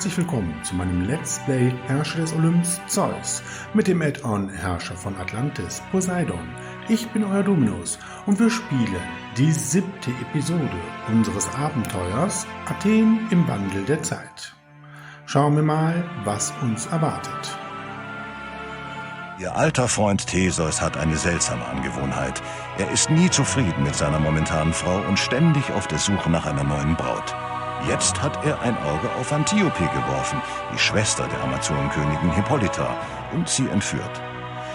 herzlich willkommen zu meinem Let's Play Herrscher des Olymps Zeus mit dem Add-on Herrscher von Atlantis Poseidon. Ich bin euer Dominus und wir spielen die 7. Episode unseres Abenteuers Athen im Wandel der Zeit. Schauen wir mal, was uns erwartet. Ihr alter Freund Theseus hat eine seltsame Angewohnheit. Er ist nie zufrieden mit seiner momentanen Frau und ständig auf der Suche nach einer neuen Braut. Jetzt hat er ein Auge auf Antiope geworfen, die Schwester der Amazonenkönigin Hippolyta, und sie entführt.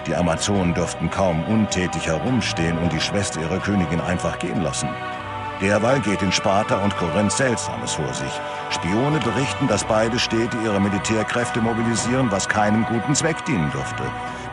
Die Amazonen dürften kaum untätig herumstehen und die Schwester ihrer Königin einfach gehen lassen. Derweil geht in Sparta und Korinth Seltsames vor sich. Spione berichten, dass beide Städte ihre Militärkräfte mobilisieren, was keinem guten Zweck dienen dürfte.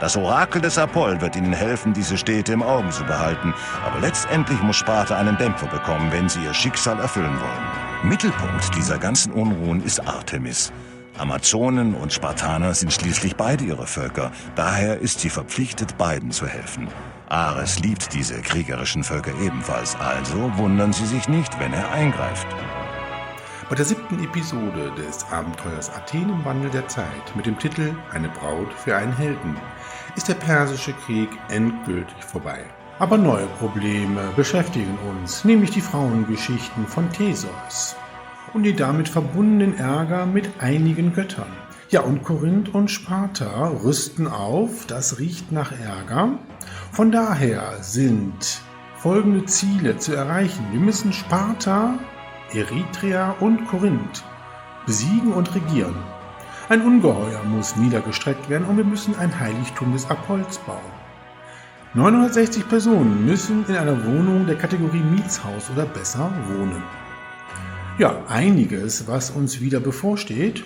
Das Orakel des Apoll wird ihnen helfen, diese Städte im Auge zu behalten. Aber letztendlich muss Sparta einen Dämpfer bekommen, wenn sie ihr Schicksal erfüllen wollen. Mittelpunkt dieser ganzen Unruhen ist Artemis. Amazonen und Spartaner sind schließlich beide ihre Völker. Daher ist sie verpflichtet, beiden zu helfen. Ares liebt diese kriegerischen Völker ebenfalls, also wundern Sie sich nicht, wenn er eingreift. Bei der 7. Episode des Abenteuers Athen im Wandel der Zeit mit dem Titel Eine Braut für einen Helden ist der persische Krieg endgültig vorbei. Aber neue Probleme beschäftigen uns, nämlich die Frauengeschichten von Theseus und die damit verbundenen Ärger mit einigen Göttern. Ja, und Korinth und Sparta rüsten auf, das riecht nach Ärger. Von daher sind folgende Ziele zu erreichen. Wir müssen Sparta, Eretria und Korinth besiegen und regieren. Ein Ungeheuer muss niedergestreckt werden und wir müssen ein Heiligtum des Apolls bauen. 960 Personen müssen in einer Wohnung der Kategorie Mietshaus oder besser wohnen. Ja, einiges, was uns wieder bevorsteht.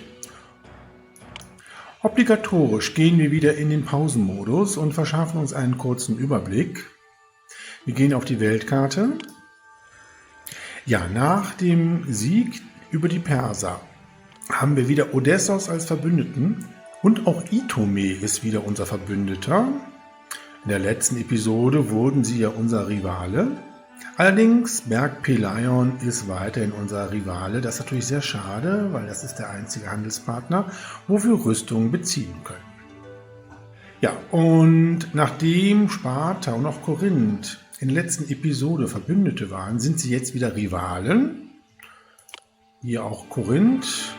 Obligatorisch gehen wir wieder in den Pausenmodus und verschaffen uns einen kurzen Überblick. Wir gehen auf die Weltkarte. Ja, nach dem Sieg über die Perser haben wir wieder Odysseus als Verbündeten und auch Ithome ist wieder unser Verbündeter. In der letzten Episode wurden sie ja unser Rivale. Allerdings Berg Peleion ist weiterhin unser Rivale. Das ist natürlich sehr schade, weil das ist der einzige Handelspartner, wo wir Rüstungen beziehen können. Ja, und nachdem Sparta und auch Korinth in der letzten Episode Verbündete waren, sind sie jetzt wieder Rivalen. Hier auch Korinth.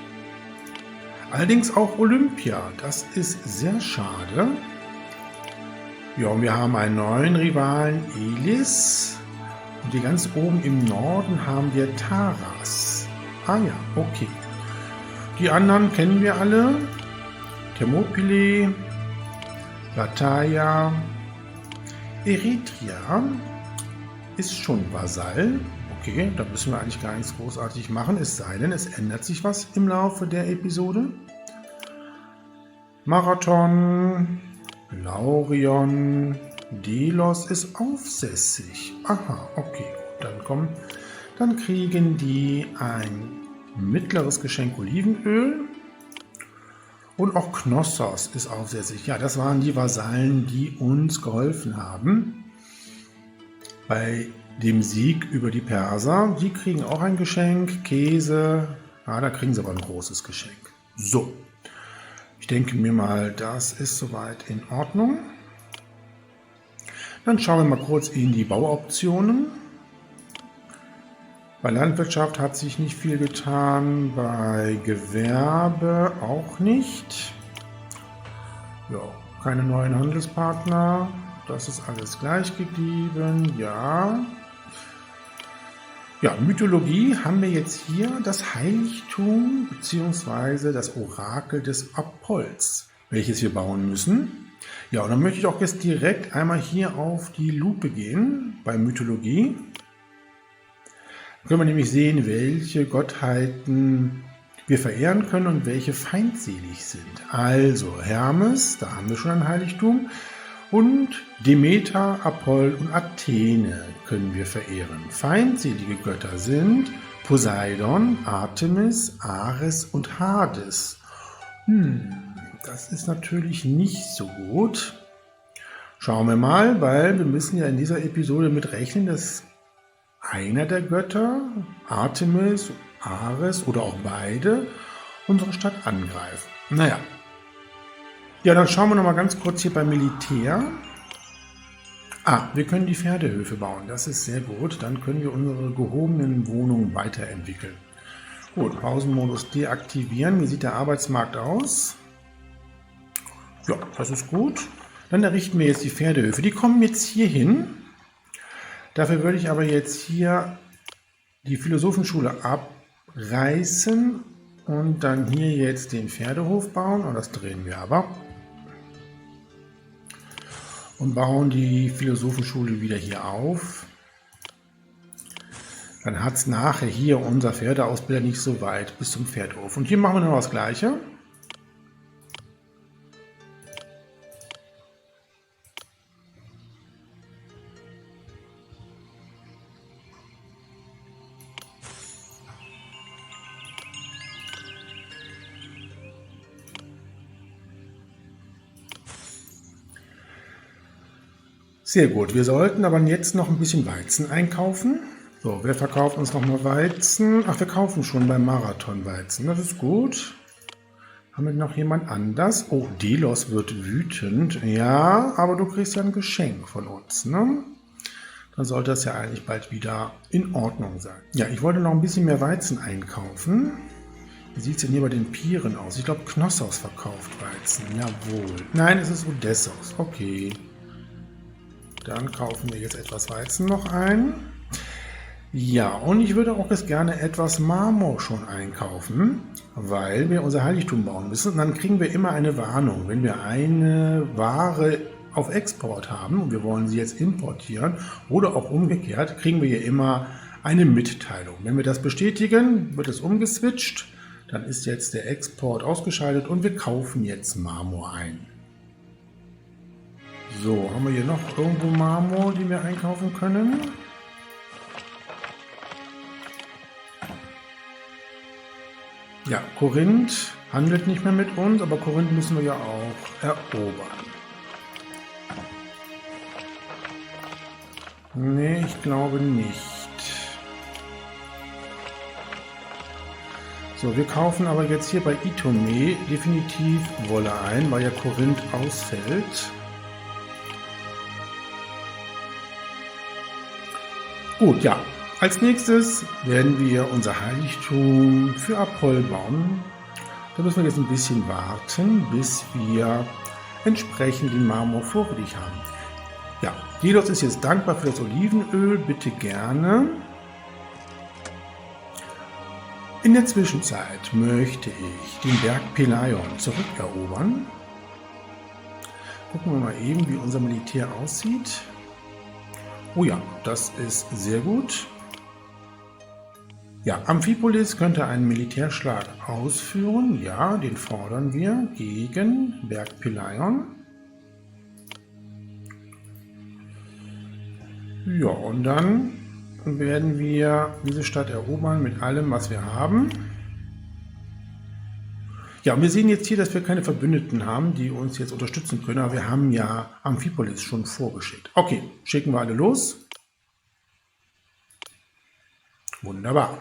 Allerdings auch Olympia. Das ist sehr schade. Ja, und wir haben einen neuen Rivalen, Elis. Und hier ganz oben im Norden haben wir Taras. Ah ja, okay. Die anderen kennen wir alle. Thermopylae, Plataea, Eretria ist schon Vasall. Okay, da müssen wir eigentlich gar nichts großartig machen, es sei denn, es ändert sich was im Laufe der Episode. Marathon, Laurion, Delos ist aufsässig. Aha, okay, gut, dann kriegen die ein mittleres Geschenk Olivenöl. Und auch Knossos ist aufsässig. Ja, das waren die Vasallen, die uns geholfen haben bei dem Sieg über die Perser. Die kriegen auch ein Geschenk, Käse. Ja, da kriegen sie aber ein großes Geschenk. So, ich denke mir mal, das ist soweit in Ordnung. Dann schauen wir mal kurz in die Bauoptionen. Bei Landwirtschaft hat sich nicht viel getan, bei Gewerbe auch nicht. Ja, keine neuen Handelspartner, das ist alles gleich geblieben, ja. Ja, Mythologie haben wir jetzt hier das Heiligtum bzw. das Orakel des Apolls, welches wir bauen müssen. Ja, und dann möchte ich auch jetzt direkt einmal hier auf die Lupe gehen bei Mythologie. Da können wir nämlich sehen, welche Gottheiten wir verehren können und welche feindselig sind. Also Hermes, da haben wir schon ein Heiligtum. Und Demeter, Apoll und Athene können wir verehren. Feindselige Götter sind Poseidon, Artemis, Ares und Hades. Das ist natürlich nicht so gut. Schauen wir mal, weil wir müssen ja in dieser Episode mit rechnen, dass einer der Götter, Artemis, Ares oder auch beide, unsere Stadt angreifen. Naja. Ja, dann schauen wir noch mal ganz kurz hier beim Militär. Wir können die Pferdehöfe bauen. Das ist sehr gut. Dann können wir unsere gehobenen Wohnungen weiterentwickeln. Gut, Pausenmodus deaktivieren. Wie sieht der Arbeitsmarkt aus? Ja, das ist gut. Dann errichten wir jetzt die Pferdehöfe. Die kommen jetzt hier hin. Dafür würde ich aber jetzt hier die Philosophenschule abreißen und dann hier jetzt den Pferdehof bauen. Und das drehen wir aber. Und bauen die Philosophenschule wieder hier auf. Dann hat es nachher hier unser Pferdeausbilder nicht so weit bis zum Pferdehof. Und hier machen wir noch das Gleiche. Sehr gut, wir sollten aber jetzt noch ein bisschen Weizen einkaufen. So, wer verkauft uns nochmal Weizen? Ach, wir kaufen schon beim Marathon Weizen, das ist gut. Haben wir noch jemand anders? Oh, Delos wird wütend. Ja, aber du kriegst ja ein Geschenk von uns, ne? Dann sollte das ja eigentlich bald wieder in Ordnung sein. Ja, ich wollte noch ein bisschen mehr Weizen einkaufen. Wie sieht es denn hier bei den Pieren aus? Ich glaube, Knossos verkauft Weizen. Jawohl. Nein, es ist Odessos. Okay. Dann kaufen wir jetzt etwas Weizen noch ein. Ja, und ich würde auch jetzt gerne etwas Marmor schon einkaufen, weil wir unser Heiligtum bauen müssen. Und dann kriegen wir immer eine Warnung, wenn wir eine Ware auf Export haben und wir wollen sie jetzt importieren oder auch umgekehrt, kriegen wir hier immer eine Mitteilung. Wenn wir das bestätigen, wird es umgeswitcht. Dann ist jetzt der Export ausgeschaltet und wir kaufen jetzt Marmor ein. So, haben wir hier noch irgendwo Marmor, die wir einkaufen können? Ja, Korinth handelt nicht mehr mit uns, aber Korinth müssen wir ja auch erobern. Nee, ich glaube nicht. So, wir kaufen aber jetzt hier bei Itome definitiv Wolle ein, weil ja Korinth ausfällt. Gut, ja. Als nächstes werden wir unser Heiligtum für Apoll bauen. Da müssen wir jetzt ein bisschen warten, bis wir entsprechend den Marmor vorrätig haben. Ja, Delos ist jetzt dankbar für das Olivenöl. Bitte gerne. In der Zwischenzeit möchte ich den Berg Peleion zurückerobern. Gucken wir mal eben, wie unser Militär aussieht. Oh ja, das ist sehr gut. Ja, Amphipolis könnte einen Militärschlag ausführen. Ja, den fordern wir gegen Berg Peleion. Ja, und dann werden wir diese Stadt erobern mit allem, was wir haben. Ja, und wir sehen jetzt hier, dass wir keine Verbündeten haben, die uns jetzt unterstützen können. Aber wir haben ja Amphipolis schon vorgeschickt. Okay, schicken wir alle los. Wunderbar.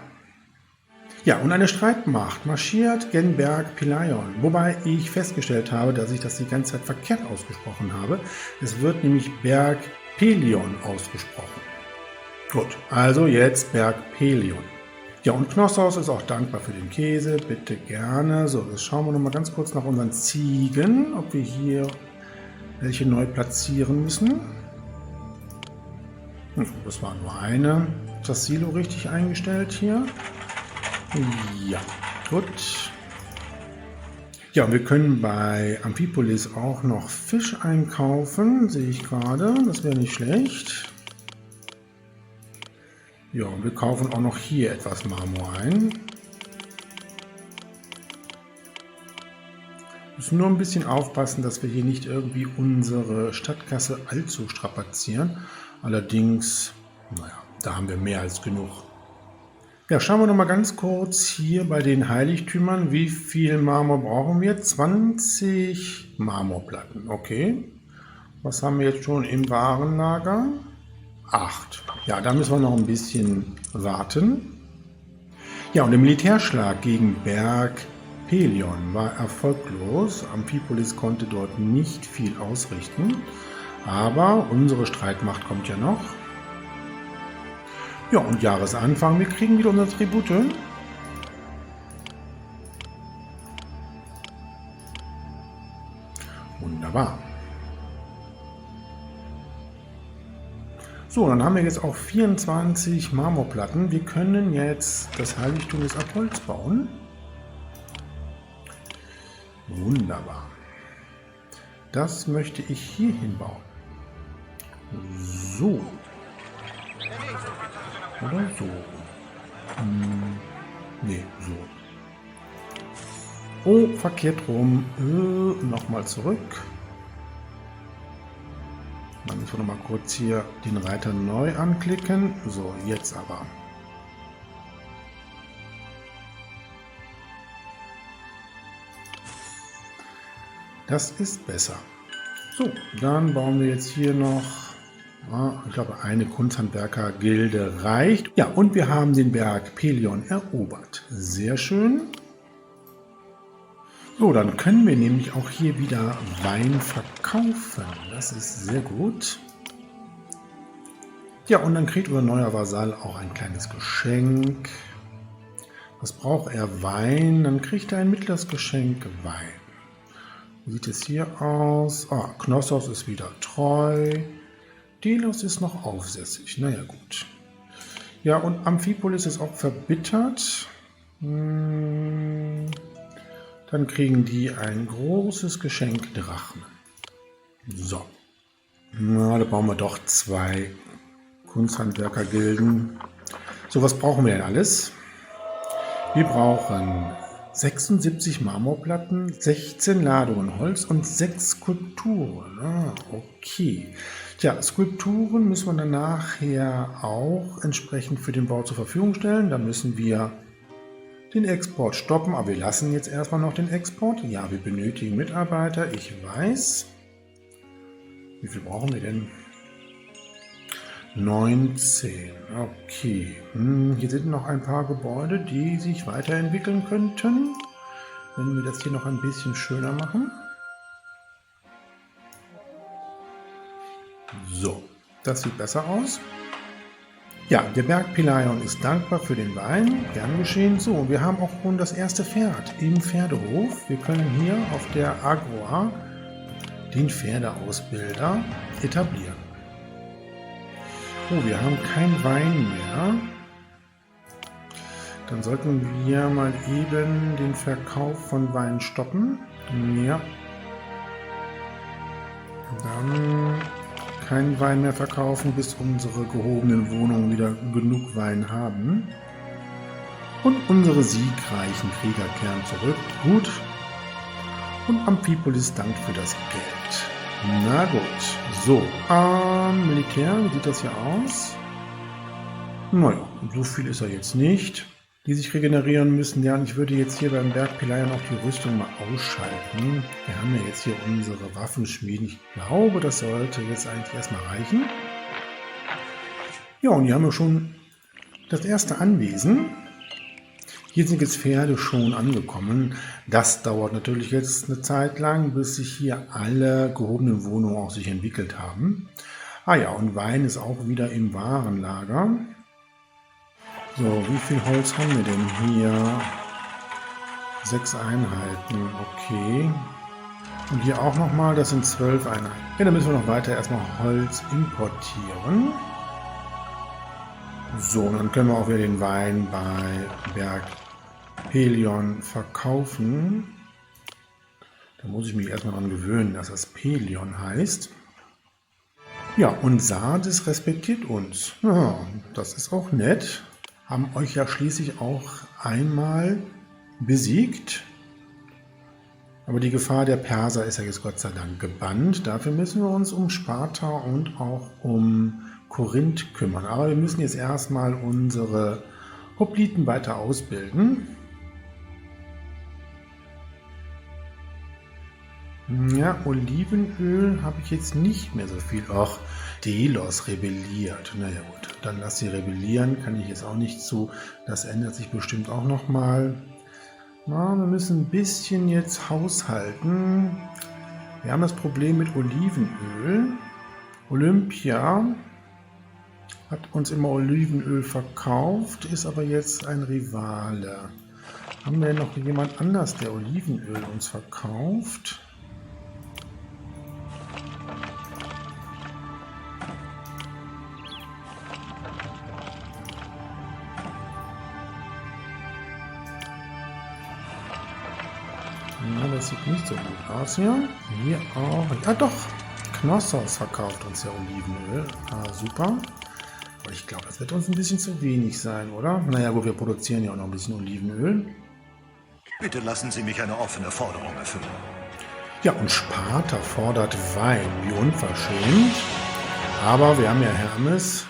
Ja, und eine Streitmacht marschiert gen Berg Peleion. Wobei ich festgestellt habe, dass ich das die ganze Zeit verkehrt ausgesprochen habe. Es wird nämlich Berg Pelion ausgesprochen. Gut, also jetzt Berg Pelion. Ja, und Knossos ist auch dankbar für den Käse. Bitte gerne. So, jetzt schauen wir noch mal ganz kurz nach unseren Ziegen, ob wir hier welche neu platzieren müssen. Das war nur eine. Ist das Silo richtig eingestellt hier? Ja, gut. Ja, und wir können bei Amphipolis auch noch Fisch einkaufen, sehe ich gerade. Das wäre nicht schlecht. Ja, und wir kaufen auch noch hier etwas Marmor ein. Müssen nur ein bisschen aufpassen, dass wir hier nicht irgendwie unsere Stadtkasse allzu strapazieren. Allerdings, naja, da haben wir mehr als genug. Ja, schauen wir noch mal ganz kurz hier bei den Heiligtümern. Wie viel Marmor brauchen wir? 20 Marmorplatten, okay. Was haben wir jetzt schon im Warenlager? 8. Ja, da müssen wir noch ein bisschen warten. Ja, und der Militärschlag gegen Berg Pelion war erfolglos. Amphipolis konnte dort nicht viel ausrichten. Aber unsere Streitmacht kommt ja noch. Ja, und Jahresanfang, wir kriegen wieder unsere Tribute. Wunderbar. So, dann haben wir jetzt auch 24 Marmorplatten. Wir können jetzt das Heiligtum des Apolls bauen. Wunderbar. Das möchte ich hier hinbauen. So. Oder so. Nee, so. Oh, verkehrt rum. Nochmal zurück. Dann müssen wir noch mal kurz hier den Reiter neu anklicken. So, jetzt aber. Das ist besser. So, dann bauen wir jetzt hier noch, ich glaube, eine Kunsthandwerker-Gilde reicht. Ja, und wir haben den Berg Pelion erobert. Sehr schön. So, dann können wir nämlich auch hier wieder Wein verkaufen. Das ist sehr gut. Ja, und dann kriegt unser neuer Vasall auch ein kleines Geschenk. Was braucht er? Wein. Dann kriegt er ein mittleres Geschenk Wein. Wie sieht es hier aus? Knossos ist wieder treu. Delos ist noch aufsässig. Naja, gut. Ja, und Amphipolis ist auch verbittert. Dann kriegen die ein großes Geschenk Drachmen. So. Na, da bauen wir doch 2 Kunsthandwerker-Gilden. So, was brauchen wir denn alles? Wir brauchen 76 Marmorplatten, 16 Ladungen Holz und 6 Skulpturen. Okay. Tja, Skulpturen müssen wir dann nachher auch entsprechend für den Bau zur Verfügung stellen. Da müssen wir den Export stoppen, aber wir lassen jetzt erstmal noch den Export. Ja, wir benötigen Mitarbeiter, ich weiß. Wie viel brauchen wir denn? 19. Okay. Hier sind noch ein paar Gebäude, die sich weiterentwickeln könnten. Wenn wir das hier noch ein bisschen schöner machen. So, das sieht besser aus. Ja, der Berg Pelion ist dankbar für den Wein. Gern geschehen. So, wir haben auch schon das erste Pferd im Pferdehof. Wir können hier auf der Agora den Pferdeausbilder etablieren. Oh, wir haben keinen Wein mehr. Dann sollten wir mal eben den Verkauf von Wein stoppen. Ja. Dann keinen Wein mehr verkaufen, bis unsere gehobenen Wohnungen wieder genug Wein haben. Und unsere siegreichen Krieger kehren zurück. Gut. Und Amphipolis dankt für das Geld. Na gut. So, Militär, wie sieht das hier aus? Naja, so viel ist er jetzt nicht, die sich regenerieren müssen. Ja, und ich würde jetzt hier beim Berg Pelion auch die Rüstung mal ausschalten. Wir haben ja jetzt hier unsere Waffenschmieden. Ich glaube, das sollte jetzt eigentlich erstmal reichen. Ja, und hier haben wir schon das erste Anwesen. Hier sind jetzt Pferde schon angekommen. Das dauert natürlich jetzt eine Zeit lang, bis sich hier alle gehobenen Wohnungen auch sich entwickelt haben. Ah ja, und Wein ist auch wieder im Warenlager. So, wie viel Holz haben wir denn hier? 6 Einheiten, okay. Und hier auch nochmal, das sind 12 Einheiten. Ja, dann müssen wir noch weiter erstmal Holz importieren. So, und dann können wir auch wieder den Wein bei Berg Pelion verkaufen. Da muss ich mich erstmal daran gewöhnen, dass das Pelion heißt. Ja, und Sardes respektiert uns. Ja, das ist auch nett. Haben euch ja schließlich auch einmal besiegt. Aber die Gefahr der Perser ist ja jetzt Gott sei Dank gebannt. Dafür müssen wir uns um Sparta und auch um Korinth kümmern. Aber wir müssen jetzt erstmal unsere Hopliten weiter ausbilden. Ja, Olivenöl habe ich jetzt nicht mehr so viel. Ach, Delos rebelliert. Naja gut, dann lass sie rebellieren, kann ich jetzt auch nicht zu. Das ändert sich bestimmt auch nochmal. Na, wir müssen ein bisschen jetzt haushalten. Wir haben das Problem mit Olivenöl. Olympia hat uns immer Olivenöl verkauft, ist aber jetzt ein Rivale. Haben wir noch jemand anders, der Olivenöl uns verkauft? Ja, das sieht nicht so gut aus hier. Hier auch. Ja doch, Knossos verkauft uns ja Olivenöl. Ah, super. Aber ich glaube, das wird uns ein bisschen zu wenig sein, oder? Naja gut, wir produzieren ja auch noch ein bisschen Olivenöl. Bitte lassen Sie mich eine offene Forderung erfüllen. Ja, und Sparta fordert Wein, wie unverschämt. Aber wir haben ja Hermes,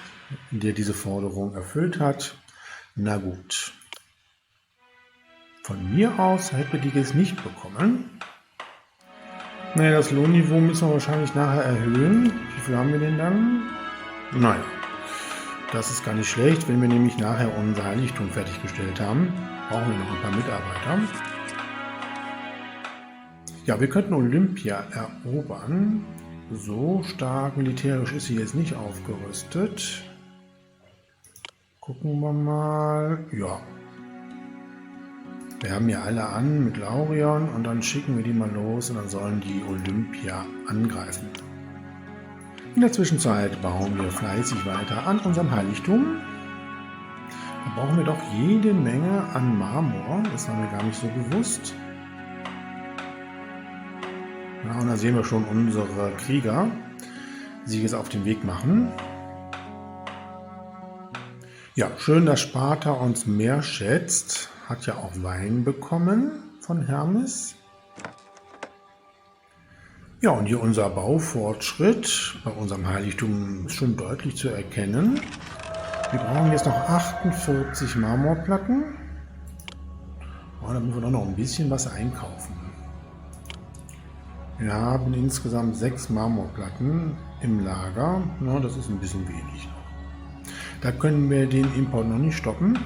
der diese Forderung erfüllt hat. Na gut. Von mir aus hätte die jetzt nicht bekommen. Naja, das Lohnniveau müssen wir wahrscheinlich nachher erhöhen. Wie viel haben wir denn dann? Naja, das ist gar nicht schlecht. Wenn wir nämlich nachher unser Heiligtum fertiggestellt haben, brauchen wir noch ein paar Mitarbeiter. Ja, wir könnten Olympia erobern. So stark militärisch ist sie jetzt nicht aufgerüstet. Gucken wir mal. Ja. Wir haben ja alle an mit Laurion und dann schicken wir die mal los und dann sollen die Olympia angreifen. In der Zwischenzeit bauen wir fleißig weiter an unserem Heiligtum. Da brauchen wir doch jede Menge an Marmor, das war mir gar nicht so bewusst. Ja, und da sehen wir schon unsere Krieger, die sich jetzt auf den Weg machen. Ja, schön, dass Sparta uns mehr schätzt. Hat ja auch Wein bekommen von Hermes. Ja, und hier unser Baufortschritt bei unserem Heiligtum ist schon deutlich zu erkennen. Wir brauchen jetzt noch 48 Marmorplatten. Oh, da müssen wir doch noch ein bisschen was einkaufen. Wir haben insgesamt 6 Marmorplatten im Lager. Ja, das ist ein bisschen wenig. Da können wir den Import noch nicht stoppen.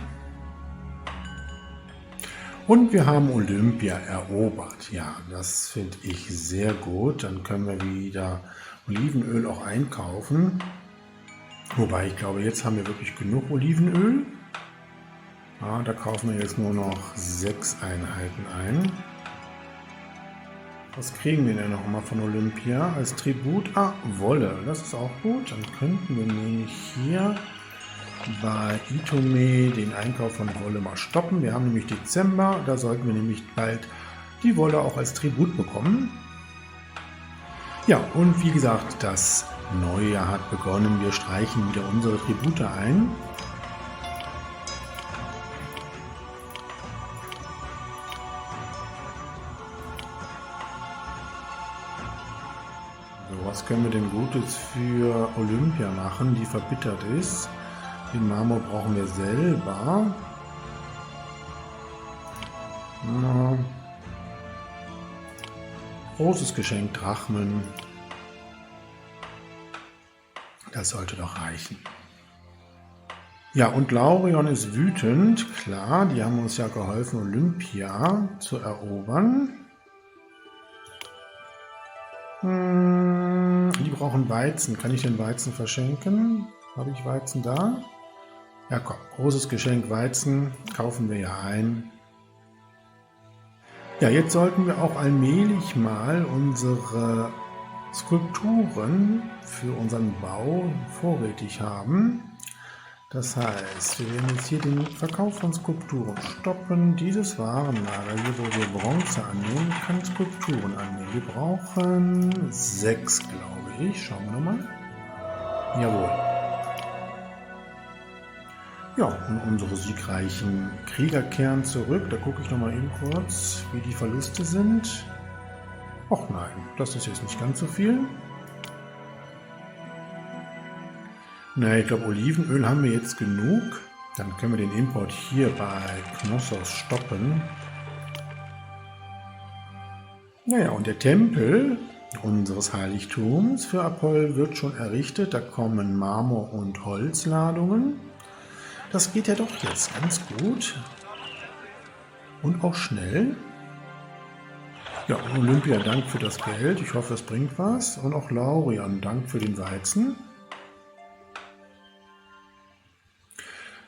Und wir haben Olympia erobert. Ja, das finde ich sehr gut. Dann können wir wieder Olivenöl auch einkaufen. Wobei ich glaube, jetzt haben wir wirklich genug Olivenöl. Ja, da kaufen wir jetzt nur noch 6 Einheiten ein. Was kriegen wir denn noch mal von Olympia als Tribut? Ah, Wolle. Das ist auch gut. Dann könnten wir nämlich hier bei Itome den Einkauf von Wolle mal stoppen. Wir haben nämlich Dezember, da sollten wir nämlich bald die Wolle auch als Tribut bekommen. Ja, und wie gesagt, das neue Jahr hat begonnen. Wir streichen wieder unsere Tribute ein. So, was können wir denn Gutes für Olympia machen, die verbittert ist? Den Marmor brauchen wir selber. Na, großes Geschenk Drachmen. Das sollte doch reichen. Ja, und Laurion ist wütend. Klar, die haben uns ja geholfen, Olympia zu erobern. Die brauchen Weizen. Kann ich den Weizen verschenken? Habe ich Weizen da? Ja komm, großes Geschenk Weizen, kaufen wir ja ein. Ja, jetzt sollten wir auch allmählich mal unsere Skulpturen für unseren Bau vorrätig haben. Das heißt, wir werden jetzt hier den Verkauf von Skulpturen stoppen. Dieses Warenlager hier, wo wir Bronze annehmen, kann Skulpturen annehmen. Wir brauchen 6, glaube ich. Schauen wir nochmal. Jawohl. Ja, und unsere siegreichen Krieger kehren zurück. Da gucke ich nochmal eben kurz, wie die Verluste sind. Och nein, das ist jetzt nicht ganz so viel. Na, ich glaube, Olivenöl haben wir jetzt genug. Dann können wir den Import hier bei Knossos stoppen. Naja, und der Tempel unseres Heiligtums für Apoll wird schon errichtet. Da kommen Marmor- und Holzladungen. Das geht ja doch jetzt ganz gut. und auch schnell. Ja, und Olympia, Dank für das Geld. Ich hoffe, es bringt was. Und auch Laurian, Dank für den Weizen.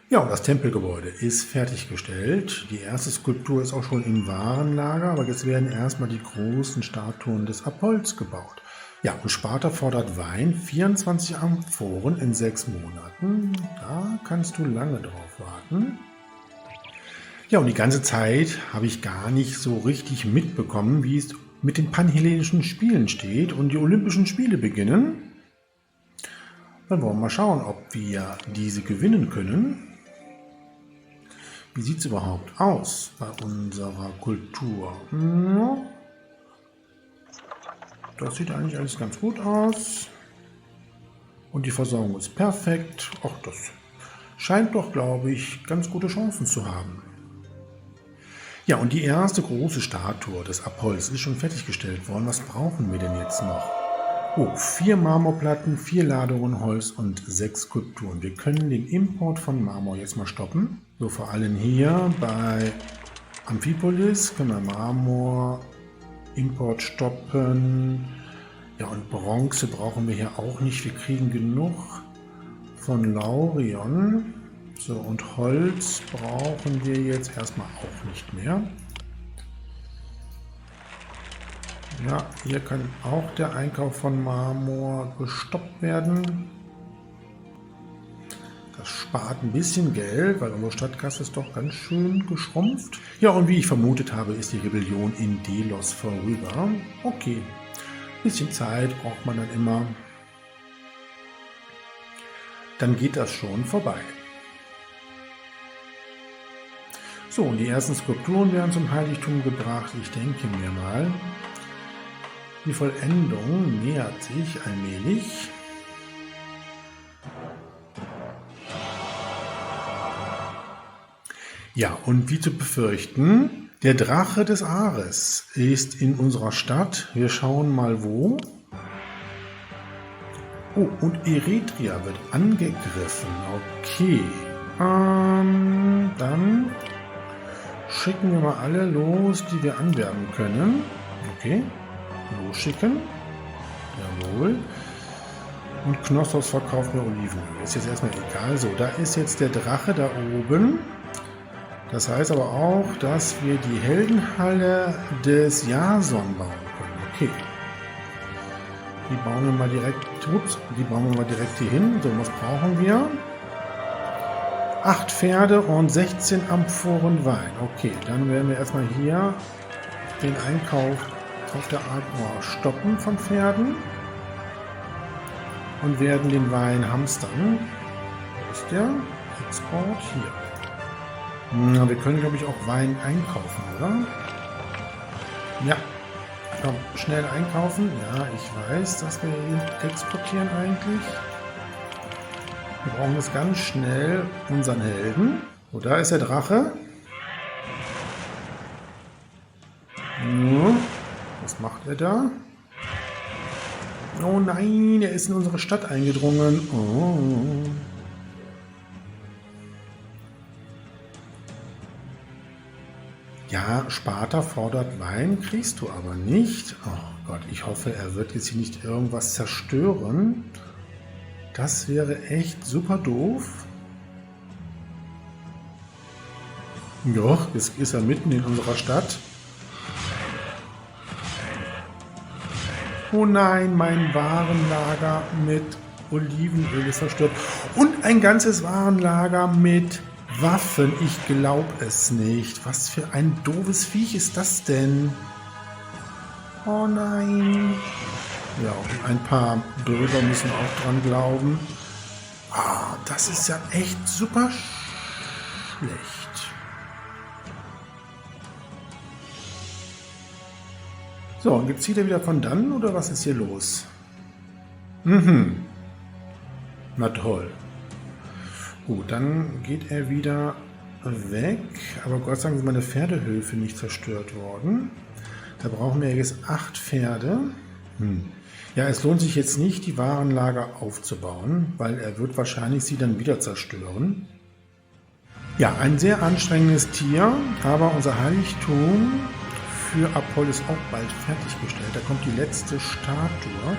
Ja, und das Tempelgebäude ist fertiggestellt. Die erste Skulptur ist auch schon im Warenlager, aber jetzt werden erstmal die großen Statuen des Apolls gebaut. Ja, und Sparta fordert Wein, 24 Amphoren in 6 Monaten. Da kannst du lange drauf warten. Ja, und die ganze Zeit habe ich gar nicht so richtig mitbekommen, wie es mit den Panhellenischen Spielen steht und die Olympischen Spiele beginnen. Dann wollen wir mal schauen, ob wir diese gewinnen können. Wie sieht es überhaupt aus bei unserer Kultur? Ja, das sieht eigentlich alles ganz gut aus. Und die Versorgung ist perfekt. Ach, das scheint doch, glaube ich, ganz gute Chancen zu haben. Ja, und die erste große Statue des Apolls ist schon fertiggestellt worden. Was brauchen wir denn jetzt noch? Oh, 4 Marmorplatten, 4 Ladungen Holz und 6 Skulpturen. Wir können den Import von Marmor jetzt mal stoppen. So, vor allem hier bei Amphipolis können wir Marmor Import stoppen. Ja, und Bronze brauchen wir hier auch nicht. Wir kriegen genug von Laurion. So, und Holz brauchen wir jetzt erstmal auch nicht mehr. Ja, hier kann auch der Einkauf von Marmor gestoppt werden. Das spart ein bisschen Geld, weil unsere Stadtkasse ist doch ganz schön geschrumpft. Ja, und wie ich vermutet habe, ist die Rebellion in Delos vorüber. Okay, ein bisschen Zeit braucht man dann immer. Dann geht das schon vorbei. So, und die ersten Skulpturen werden zum Heiligtum gebracht. Ich denke mir mal, die Vollendung nähert sich allmählich. Ja, und wie zu befürchten, der Drache des Ares ist in unserer Stadt. Wir schauen mal wo. Oh, und Eretria wird angegriffen. Okay. Dann schicken wir mal alle los, die wir anwerben können. Okay. Losschicken. Jawohl. Und Knossos verkauft mir Olivenöl. Ist jetzt erstmal egal. So, da ist jetzt der Drache da oben. Das heißt aber auch, dass wir die Heldenhalle des Jason bauen können. Okay. Die bauen wir mal direkt hier hin. So, was brauchen wir? 8 Pferde und 16 Amphoren Wein. Okay, dann werden wir erstmal hier den Einkauf auf der Agora stoppen von Pferden und werden den Wein hamstern. Wo ist der? Export hier. Na, wir können, glaube ich, auch Wein einkaufen, oder? Ja. Komm, schnell einkaufen. Ja, ich weiß, dass wir ihn exportieren eigentlich. Wir brauchen jetzt ganz schnell unseren Helden. So, da ist der Drache. Ja. Was macht er da? Oh nein, er ist in unsere Stadt eingedrungen. Oh. Ja, Sparta fordert Wein, kriegst du aber nicht. Oh Gott, ich hoffe, er wird jetzt hier nicht irgendwas zerstören. Das wäre echt super doof. Ja, jetzt ist er mitten in unserer Stadt. Oh nein, mein Warenlager mit Olivenöl ist zerstört. Und ein ganzes Warenlager mit Waffen. Ich glaube es nicht. Was für ein doofes Viech ist das denn? Oh nein. Ja, und ein paar Bürger müssen auch dran glauben. Ah, das ist ja echt super schlecht. So, und jetzt zieht er wieder von dann, oder was ist hier los? Na toll. Gut, dann geht er wieder weg. Aber Gott sei Dank sind meine Pferdehöfe nicht zerstört worden. Da brauchen wir jetzt 8 Pferde. Ja, es lohnt sich jetzt nicht, die Warenlager aufzubauen, weil er wird wahrscheinlich sie dann wieder zerstören. Ja, ein sehr anstrengendes Tier, aber unser Heiligtum für Apoll ist auch bald fertiggestellt. Da kommt die letzte Statue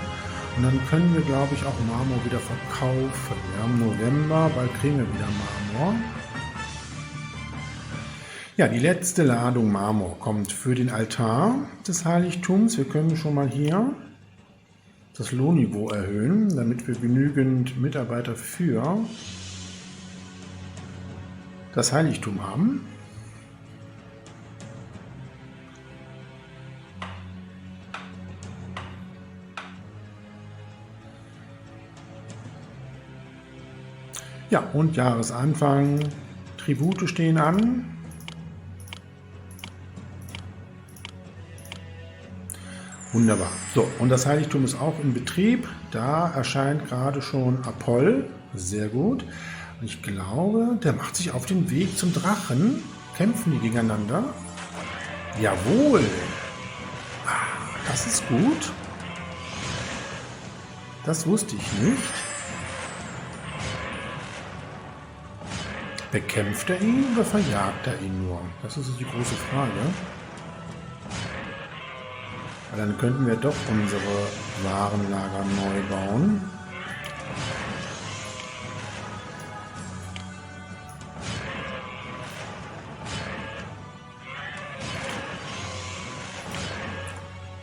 und dann können wir, glaube ich, auch Marmor wieder verkaufen. Wir haben November, bald kriegen wir wieder Marmor. Ja, die letzte Ladung Marmor kommt für den Altar des Heiligtums. Wir können schon mal hier das Lohnniveau erhöhen, damit wir genügend Mitarbeiter für das Heiligtum haben. Ja, und Jahresanfang, Tribute stehen an. Wunderbar. So, und das Heiligtum ist auch in Betrieb. Da erscheint gerade schon Apoll. Sehr gut. Und ich glaube, der macht sich auf den Weg zum Drachen. Kämpfen die gegeneinander? Jawohl. Das ist gut. Das wusste ich nicht. Bekämpft er ihn oder verjagt er ihn nur? Das ist die große Frage. Weil dann könnten wir doch unsere Warenlager neu bauen.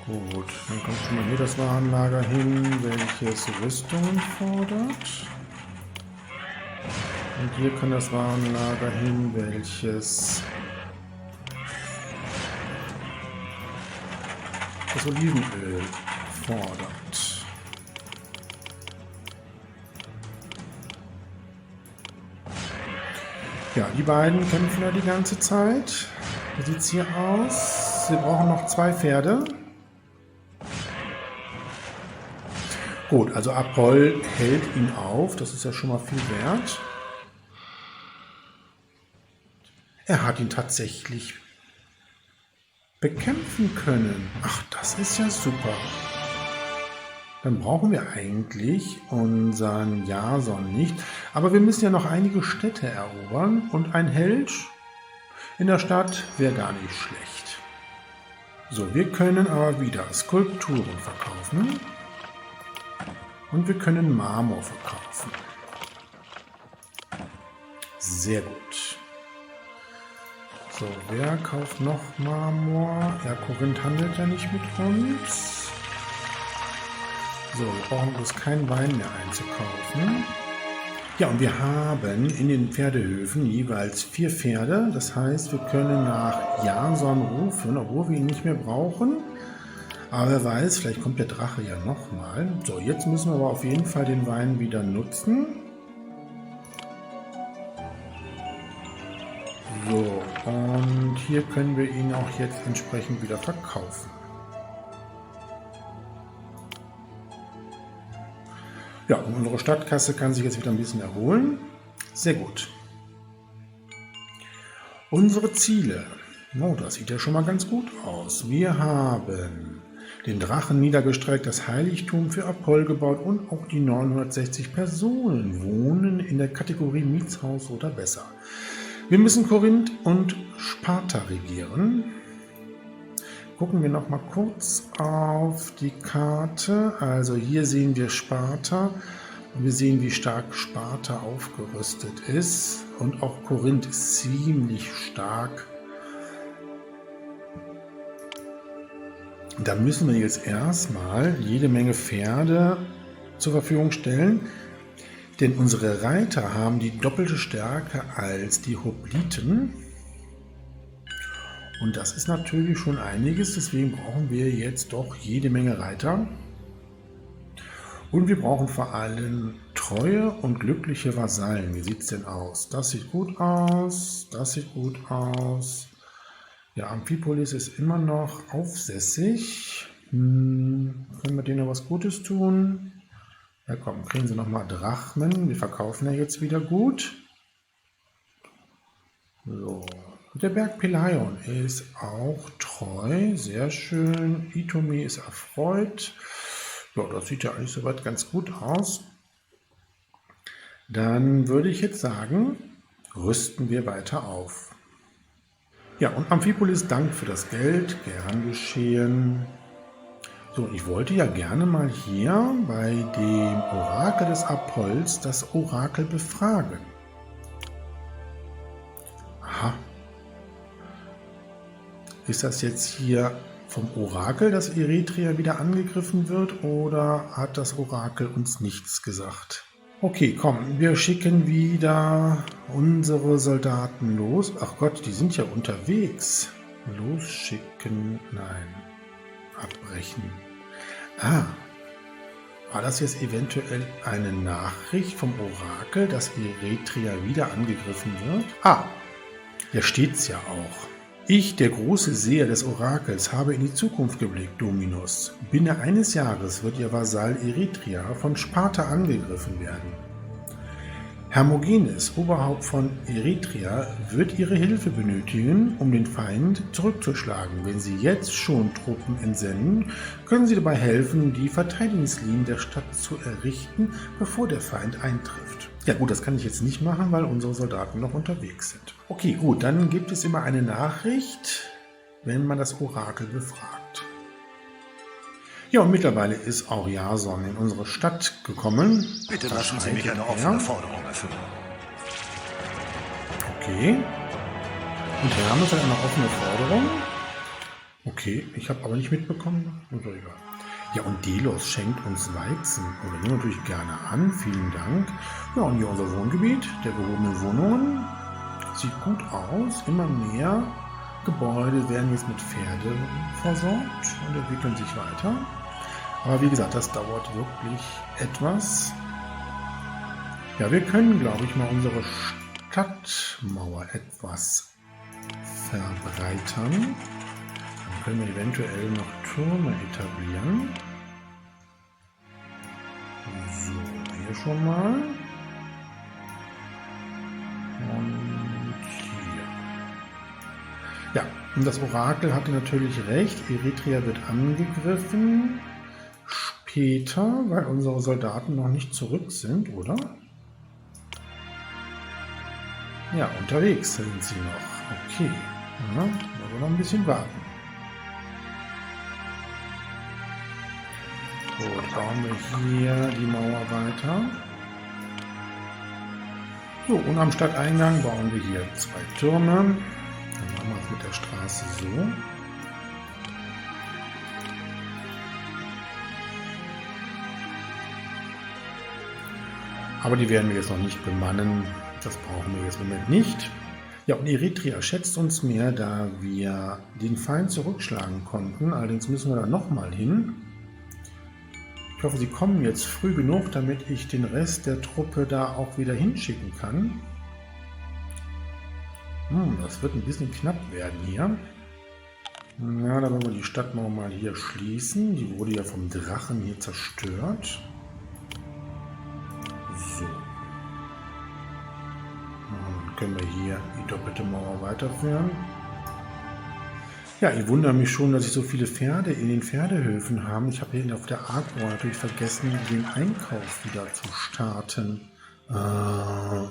Gut, dann kommt schon mal hier das Warenlager hin, welches Rüstungen fordert. Und hier kann das Warenlager hin, welches das Olivenöl fordert. Ja, die beiden kämpfen ja die ganze Zeit. Wie sieht es hier aus? Sie brauchen noch 2 Pferde. Gut, also Apoll hält ihn auf. Das ist ja schon mal viel wert. Er hat ihn tatsächlich bekämpfen können. Ach, das ist ja super. Dann brauchen wir eigentlich unseren Jason nicht. Aber wir müssen ja noch einige Städte erobern. Und ein Held in der Stadt wäre gar nicht schlecht. So, wir können aber wieder Skulpturen verkaufen. Und wir können Marmor verkaufen. Sehr gut. So, wer kauft noch Marmor? Ja, Korinth handelt ja nicht mit uns. So, wir brauchen bloß keinen Wein mehr einzukaufen. Ja, und wir haben in den Pferdehöfen jeweils 4 Pferde. Das heißt, wir können nach Jason rufen, obwohl wir ihn nicht mehr brauchen. Aber wer weiß, vielleicht kommt der Drache ja nochmal. So, jetzt müssen wir aber auf jeden Fall den Wein wieder nutzen. So, und hier können wir ihn auch jetzt entsprechend wieder verkaufen. Ja, und unsere Stadtkasse kann sich jetzt wieder ein bisschen erholen. Sehr gut. Unsere Ziele. Oh, das sieht ja schon mal ganz gut aus. Wir haben den Drachen niedergestreckt, das Heiligtum für Apoll gebaut und auch die 960 Personen wohnen in der Kategorie Mietshaus oder besser. Wir müssen Korinth und Sparta regieren. Gucken wir noch mal kurz auf die Karte. Also hier sehen wir Sparta und wir sehen, wie stark Sparta aufgerüstet ist. Und auch Korinth ist ziemlich stark. Da müssen wir jetzt erstmal jede Menge Pferde zur Verfügung stellen, denn unsere Reiter haben die doppelte Stärke als die Hopliten. Und das ist natürlich schon einiges, deswegen brauchen wir jetzt doch jede Menge Reiter. Und wir brauchen vor allem treue und glückliche Vasallen. Wie sieht es denn aus? Das sieht gut aus, das sieht gut aus. Ja, Amphipolis ist immer noch aufsässig. Können wir denen noch was Gutes tun? Ja komm, kriegen sie nochmal Drachmen. Wir verkaufen ja jetzt wieder gut. So. Und der Berg Pelion ist auch treu. Sehr schön. Itomi ist erfreut. Ja, das sieht ja alles soweit ganz gut aus. Dann würde ich jetzt sagen, rüsten wir weiter auf. Ja, und Amphipolis dankt für das Geld, gern geschehen. So, ich wollte ja gerne mal hier bei dem Orakel des Apolls das Orakel befragen. Aha. Ist das jetzt hier vom Orakel, dass Eretria wieder angegriffen wird, oder hat das Orakel uns nichts gesagt? Okay, komm, wir schicken wieder unsere Soldaten los. Ach Gott, die sind ja unterwegs. Losschicken, nein. Abbrechen. Ah, war das jetzt eventuell eine Nachricht vom Orakel, dass Eretria wieder angegriffen wird? Ah, hier steht's ja auch. Ich, der große Seher des Orakels, habe in die Zukunft geblickt, Dominus. Binnen eines Jahres wird ihr Vasall Eretria von Sparta angegriffen werden. Hermogenes, Oberhaupt von Eretria, wird ihre Hilfe benötigen, um den Feind zurückzuschlagen. Wenn sie jetzt schon Truppen entsenden, können sie dabei helfen, die Verteidigungslinien der Stadt zu errichten, bevor der Feind eintrifft. Ja gut, das kann ich jetzt nicht machen, weil unsere Soldaten noch unterwegs sind. Okay, gut, dann gibt es immer eine Nachricht, wenn man das Orakel befragt. Ja, und mittlerweile ist auch Jason in unsere Stadt gekommen. Bitte lassen Sie mich eine offene Forderung erfüllen. Okay. Und Hermes hat eine offene Forderung. Okay, ich habe aber nicht mitbekommen. Ist doch egal. Ja, und Delos schenkt uns Weizen. Und wir nehmen natürlich gerne an. Vielen Dank. Ja, und hier unser Wohngebiet, der gehobene Wohnungen. Sieht gut aus. Immer mehr Gebäude werden jetzt mit Pferde versorgt und entwickeln sich weiter. Aber wie gesagt, das dauert wirklich etwas. Ja, wir können, glaube ich, mal unsere Stadtmauer etwas verbreitern. Dann können wir eventuell noch Türme etablieren. So, hier schon mal. Und hier. Ja, und das Orakel hatte natürlich recht. Eretria wird angegriffen. Später, weil unsere Soldaten noch nicht zurück sind, oder? Ja, unterwegs sind sie noch. Okay, ja, wollen wir noch ein bisschen warten. Gut, bauen wir hier die Mauer weiter. So, und am Stadteingang bauen wir hier 2 Türme. Dann machen wir es mit der Straße so. Aber die werden wir jetzt noch nicht bemannen. Das brauchen wir jetzt im Moment nicht. Ja, und Eretria schätzt uns mehr, da wir den Feind zurückschlagen konnten. Allerdings müssen wir da nochmal hin. Ich hoffe, sie kommen jetzt früh genug, damit ich den Rest der Truppe da auch wieder hinschicken kann. Das wird ein bisschen knapp werden hier. Ja, da wollen wir die Stadtmauer mal hier schließen. Die wurde ja vom Drachen hier zerstört. So. Dann können wir hier die doppelte Mauer weiterführen. Ja, ich wundere mich schon, dass ich so viele Pferde in den Pferdehöfen habe. Ich habe hier auf der Agro natürlich vergessen, den Einkauf wieder zu starten.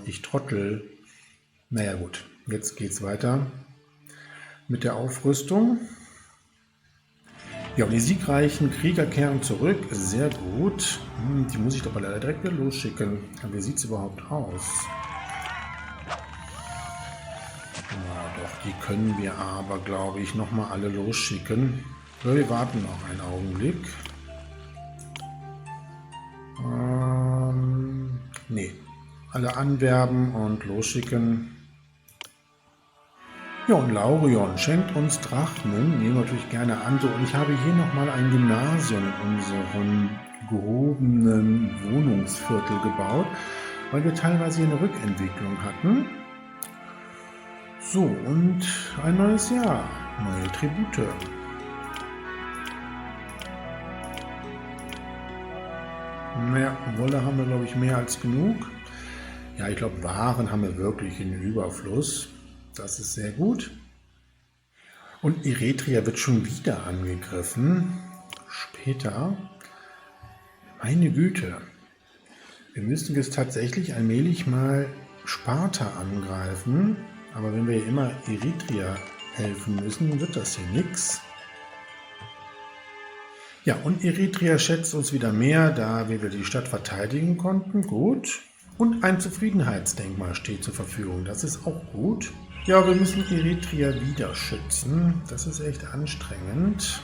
Ich Trottel. Naja gut, jetzt geht's weiter mit der Aufrüstung. Ja, und die siegreichen Krieger kehren zurück. Sehr gut. Die muss ich doch leider direkt wieder losschicken. Aber wie sieht es überhaupt aus? Ja, doch, die können wir aber, glaube ich, nochmal alle losschicken. Ja, wir warten noch einen Augenblick. Nee, alle anwerben und losschicken. Ja, und Laurion schenkt uns Drachmen, nehmen wir natürlich gerne an. So, und ich habe hier nochmal ein Gymnasium in unserem gehobenen Wohnungsviertel gebaut, weil wir teilweise hier eine Rückentwicklung hatten. So, und ein neues Jahr, neue Tribute. Naja, Wolle haben wir, glaube ich, mehr als genug. Ja, ich glaube, Waren haben wir wirklich in Überfluss. Das ist sehr gut. Und Eretria wird schon wieder angegriffen. Später. Meine Güte. Wir müssen jetzt tatsächlich allmählich mal Sparta angreifen, aber wenn wir hier immer Eretria helfen müssen, wird das hier nichts. Ja, und Eretria schätzt uns wieder mehr, da wir die Stadt verteidigen konnten. Gut. Und ein Zufriedenheitsdenkmal steht zur Verfügung. Das ist auch gut. Ja, wir müssen Eretria wieder schützen. Das ist echt anstrengend.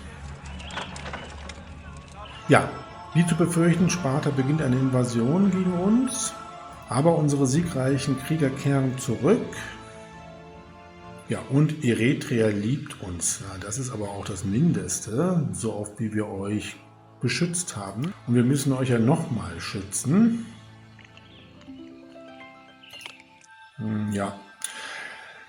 Ja, wie zu befürchten, Sparta beginnt eine Invasion gegen uns. Aber unsere siegreichen Krieger kehren zurück. Ja, und Eretria liebt uns. Ja, das ist aber auch das Mindeste, so oft wie wir euch beschützt haben. Und wir müssen euch ja nochmal schützen. Ja.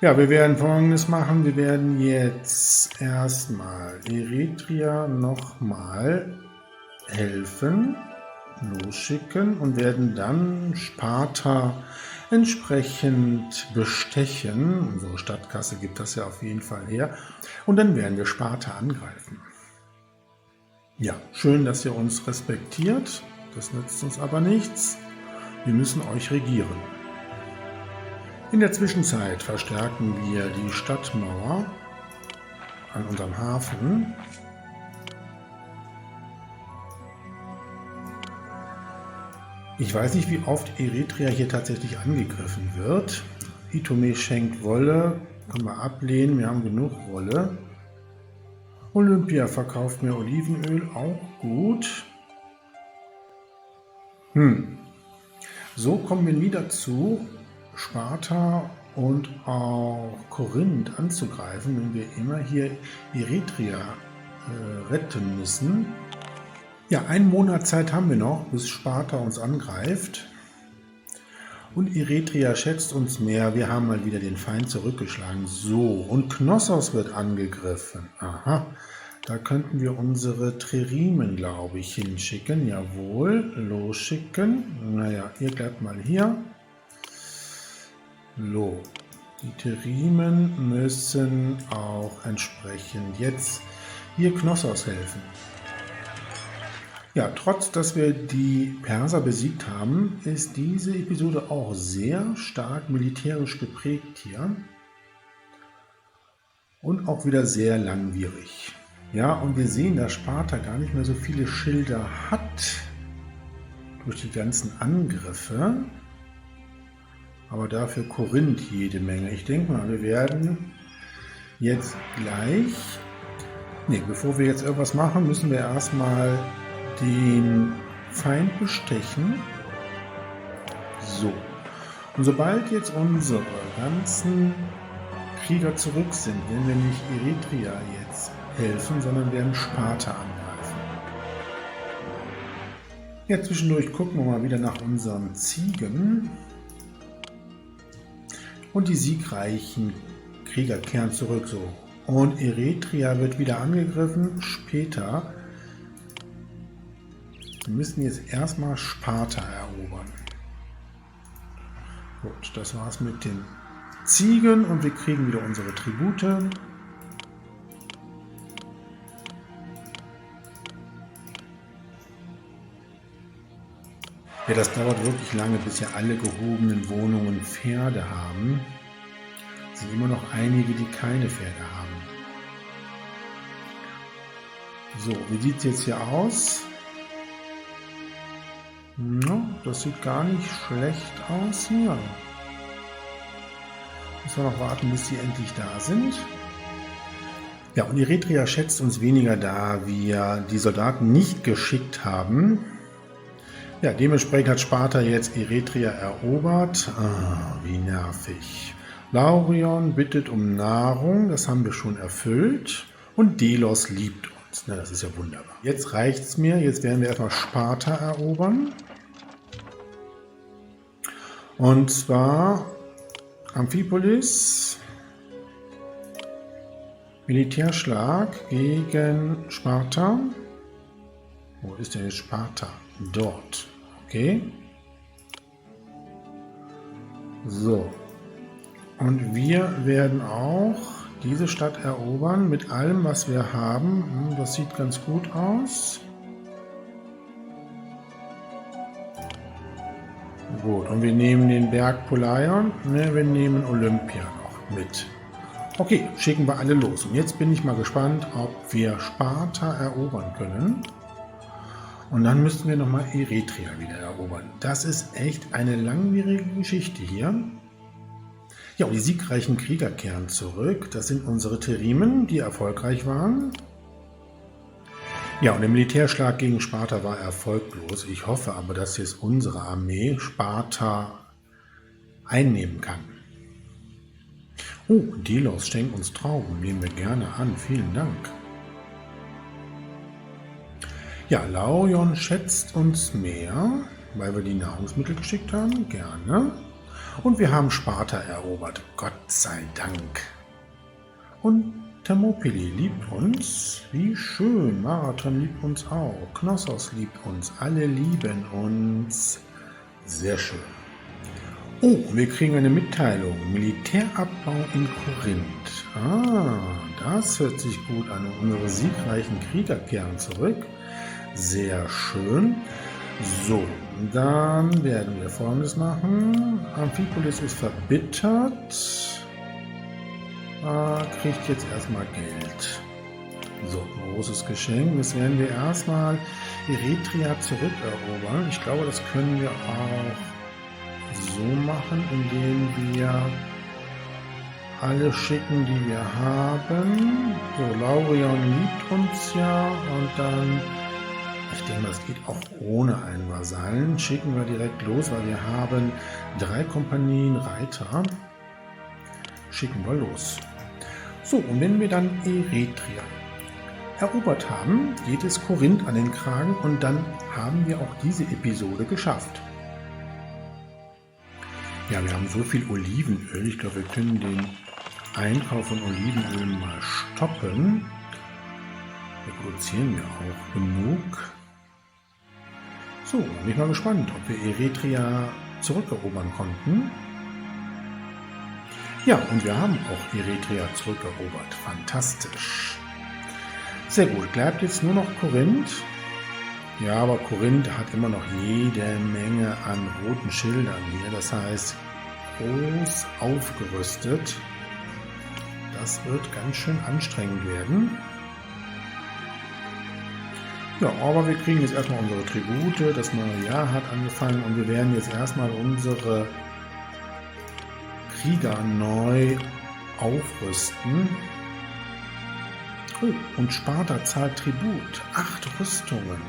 Ja, wir werden Folgendes machen. Wir werden jetzt erstmal Eretria nochmal helfen, losschicken und werden dann Sparta entsprechend bestechen. Unsere Stadtkasse gibt das ja auf jeden Fall her. Und dann werden wir Sparta angreifen. Ja, schön, dass ihr uns respektiert. Das nützt uns aber nichts. Wir müssen euch regieren. In der Zwischenzeit verstärken wir die Stadtmauer an unserem Hafen. Ich weiß nicht, wie oft Eretria hier tatsächlich angegriffen wird. Itome schenkt Wolle, können wir ablehnen, wir haben genug Wolle. Olympia verkauft mir Olivenöl, auch gut. So kommen wir nie dazu, Sparta und auch Korinth anzugreifen, wenn wir immer hier Eretria retten müssen. Ja, einen Monat Zeit haben wir noch, bis Sparta uns angreift. Und Eretria schätzt uns mehr. Wir haben mal wieder den Feind zurückgeschlagen. So, und Knossos wird angegriffen. Aha, da könnten wir unsere Trerimen, glaube ich, hinschicken. Jawohl, losschicken. Naja, ihr bleibt mal hier. So, die Trerimen müssen auch entsprechend jetzt hier Knossos helfen. Ja, trotz dass wir die Perser besiegt haben, ist diese Episode auch sehr stark militärisch geprägt hier und auch wieder sehr langwierig. Ja, und wir sehen, dass Sparta gar nicht mehr so viele Schilder hat durch die ganzen Angriffe, aber dafür Korinth jede Menge. Ich denke mal, wir werden jetzt gleich, bevor wir jetzt irgendwas machen, müssen wir erstmal den Feind bestechen. So. Und sobald jetzt unsere ganzen Krieger zurück sind, werden wir nicht Eretria jetzt helfen, sondern werden Sparta angreifen. Ja, zwischendurch gucken wir mal wieder nach unseren Ziegen. Und die siegreichen Krieger kehren zurück. So. Und Eretria wird wieder angegriffen. Später. Wir müssen jetzt erstmal Sparta erobern. Gut, das war's mit den Ziegen und wir kriegen wieder unsere Tribute. Ja, das dauert wirklich lange, bis ja alle gehobenen Wohnungen Pferde haben. Es sind immer noch einige, die keine Pferde haben. So, wie sieht es jetzt hier aus? Ja, das sieht gar nicht schlecht aus hier. Müssen wir noch warten, bis sie endlich da sind. Ja, und Eretria schätzt uns weniger, da wir die Soldaten nicht geschickt haben. Ja, dementsprechend hat Sparta jetzt Eretria erobert. Ah, wie nervig. Laurion bittet um Nahrung, das haben wir schon erfüllt. Und Delos liebt uns. Na, das ist ja wunderbar. Jetzt reicht's mir, jetzt werden wir erstmal Sparta erobern. Und zwar Amphipolis, Militärschlag gegen Sparta. Wo ist denn jetzt Sparta? Dort. Okay. So. Und wir werden auch diese Stadt erobern mit allem, was wir haben. Das sieht ganz gut aus. gut. Und wir nehmen den Berg Polaion. Ne, wir nehmen Olympia noch mit. Okay, schicken wir alle los. Und jetzt bin ich mal gespannt, ob wir Sparta erobern können. Und dann müssten wir nochmal Eretria wieder erobern. Das ist echt eine langwierige Geschichte hier. Ja, und die siegreichen Krieger kehren zurück. Das sind unsere Terimen, die erfolgreich waren. Ja, und der Militärschlag gegen Sparta war erfolglos. Ich hoffe aber, dass jetzt unsere Armee Sparta einnehmen kann. Oh, Delos schenkt uns Trauben. Nehmen wir gerne an. Vielen Dank. Ja, Laurion schätzt uns mehr, weil wir die Nahrungsmittel geschickt haben. Gerne. Und wir haben Sparta erobert. Gott sei Dank. Und Thermopylae liebt uns. Wie schön. Marathon liebt uns auch. Knossos liebt uns. Alle lieben uns. Sehr schön. Oh, wir kriegen eine Mitteilung. Militärabbau in Korinth. Ah, das hört sich gut an. Unsere siegreichen Krieger kehren zurück. Sehr schön. So, dann werden wir Folgendes machen. Amphipolis ist verbittert. Kriegt jetzt erstmal Geld. So, großes Geschenk. Jetzt werden wir erstmal Eretria zurückerobern. Ich glaube, das können wir auch so machen, indem wir alle schicken, die wir haben. So, Laurion liebt uns ja und dann, ich denke, das geht auch ohne einen Vasallen. Schicken wir direkt los, weil wir haben 3 Kompanien Reiter. Schicken wir los. So, und wenn wir dann Eretria erobert haben, geht es Korinth an den Kragen und dann haben wir auch diese Episode geschafft. Ja, wir haben so viel Olivenöl. Ich glaube, wir können den Einkauf von Olivenöl mal stoppen. Wir produzieren ja auch genug. So, bin ich mal gespannt, ob wir Eretria zurückerobern konnten. Ja, und wir haben auch Eretria zurückerobert. Fantastisch. Sehr gut, bleibt jetzt nur noch Korinth. Ja, aber Korinth hat immer noch jede Menge an roten Schildern hier. Das heißt, groß aufgerüstet. Das wird ganz schön anstrengend werden. Ja, aber wir kriegen jetzt erstmal unsere Tribute. Das neue Jahr hat angefangen und wir werden jetzt erstmal unsere Krieger neu aufrüsten. Oh, und Sparta zahlt Tribut. 8 Rüstungen.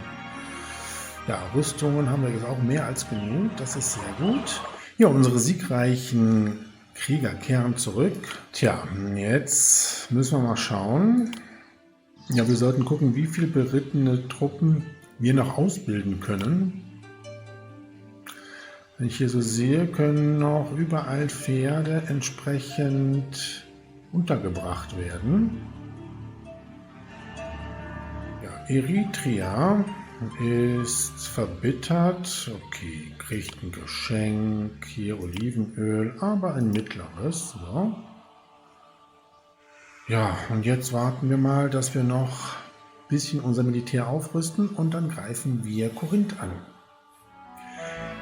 Ja, Rüstungen haben wir jetzt auch mehr als genug. Das ist sehr gut. Ja, unsere siegreichen Krieger kehren zurück. Tja, jetzt müssen wir mal schauen. Ja, wir sollten gucken, wie viele berittene Truppen wir noch ausbilden können. Wenn ich hier so sehe, können noch überall Pferde entsprechend untergebracht werden. Ja, Eretria ist verbittert. Okay, kriegt ein Geschenk. Hier Olivenöl, aber ein mittleres. So. Ja, und jetzt warten wir mal, dass wir noch ein bisschen unser Militär aufrüsten und dann greifen wir Korinth an.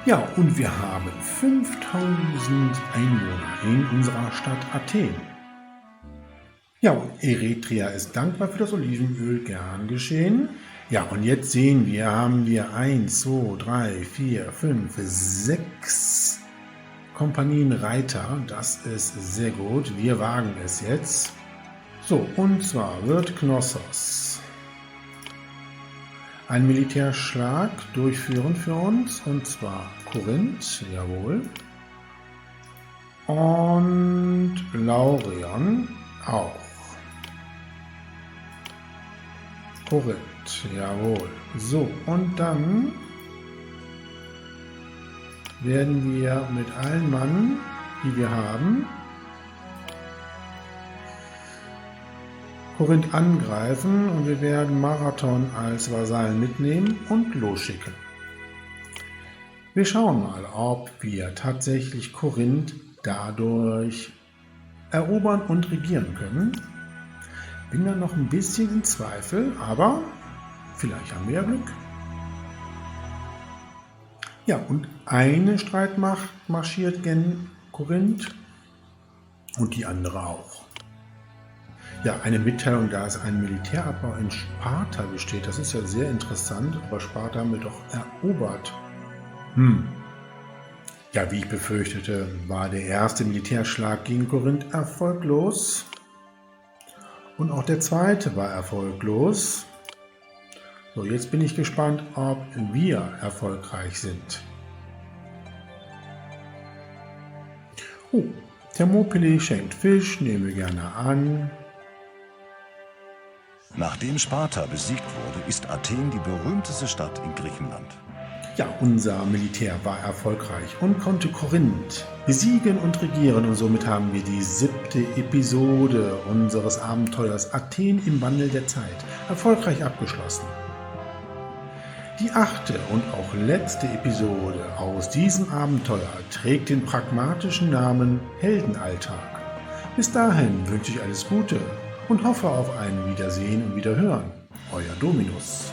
Ja, und wir haben 5000 Einwohner in unserer Stadt Athen. Ja, und Eretria ist dankbar für das Olivenöl, gern geschehen. Ja, und jetzt sehen wir, haben wir 1, 2, 3, 4, 5, 6 Kompanien Reiter. Das ist sehr gut. Wir wagen es jetzt. So, und zwar wird Knossos einen Militärschlag durchführen für uns, und zwar Korinth, jawohl. Und Laurion auch. Korinth, jawohl. So, und dann werden wir mit allen Mann, die wir haben, Korinth angreifen und wir werden Marathon als Vasallen mitnehmen und losschicken. Wir schauen mal, ob wir tatsächlich Korinth dadurch erobern und regieren können. Bin da noch ein bisschen in Zweifel, aber vielleicht haben wir ja Glück. Ja, und eine Streitmacht marschiert gen Korinth und die andere auch. Ja, eine Mitteilung, da es ein Militärabbau in Sparta besteht, das ist ja sehr interessant, aber Sparta haben wir doch erobert. Ja, wie ich befürchtete, war der erste Militärschlag gegen Korinth erfolglos und auch der zweite war erfolglos. So, jetzt bin ich gespannt, ob wir erfolgreich sind. Oh, Thermopylae schenkt Fisch, nehmen wir gerne an. Nachdem Sparta besiegt wurde, ist Athen die berühmteste Stadt in Griechenland. Ja, unser Militär war erfolgreich und konnte Korinth besiegen und regieren. Und somit haben wir die 7. Episode unseres Abenteuers Athen im Wandel der Zeit erfolgreich abgeschlossen. Die 8. und auch letzte Episode aus diesem Abenteuer trägt den pragmatischen Namen Heldenalltag. Bis dahin wünsche ich alles Gute und hoffe auf ein Wiedersehen und Wiederhören. Euer Dominus.